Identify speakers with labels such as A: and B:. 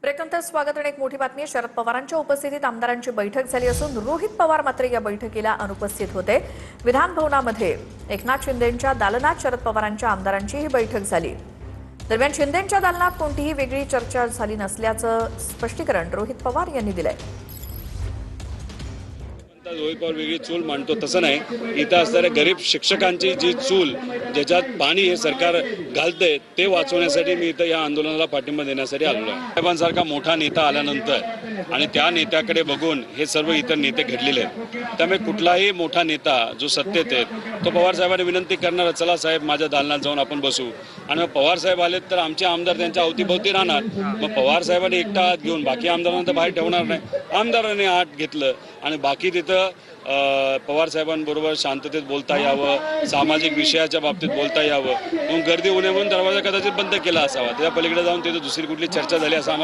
A: ब्रेकनंतर स्वागत आणि एक मोठी बातमी। शरद पवारांच्या उपस्थितीत आमदारांची बैठक झाली असून रोहित पवार मात्र या बैठकीला अनुपस्थित होते। विधान भवनामध्ये एकनाथ शिंदेंच्या दालनात शरद पवारांच्या आमदारांची ही बैठक झाली। दरम्यान शिंदेंच्या दालनात कोणतीही वेगळी चर्चा झाली नसल्याचं स्पष्टीकरण रोहित पवार यांनी दिलंय।
B: रोहित पवार वेगळी चूल मांडतो तसं नाही, इथं असणाऱ्या गरीब शिक्षकांची जी चूल ज्याच्यात पाणी हे सरकार घालतंय ते वाचवण्यासाठी मी इथं या आंदोलनाला पाठिंबा देण्यासाठी आलेलो आहे। साहेबांसारखा मोठा नेता आल्यानंतर आणि त्या नेत्याकडे बघून हे सर्व इतर नेते घडलेले आहेत। त्यामुळे कुठलाही मोठा नेता जो सत्तेत आहे तो पवार साहेबांनी विनंती करणार, चला साहेब माझ्या दालनात जाऊन आपण बसू, आणि मग पवार साहेब आलेत तर आमचे आमदार त्यांच्या अवतीभोवती राहणार। मग पवार साहेबांनी एकटा हात घेऊन बाकी आमदारांना तर बाहेर ठेवणार नाही, आमदारांनी हात घेतलं आणि बाकी तिथं पवार साहेबांबरोबर शांततेत बोलता यावं, सामाजिक विषयाच्या बाबतीत बोलता यावं, मग गर्दी होऊ नये म्हणून दरवाजा कदाचित बंद केला असावा। त्या पलीकडे जाऊन तिथं दुसरी कुठली चर्चा झाली असं आम्हाला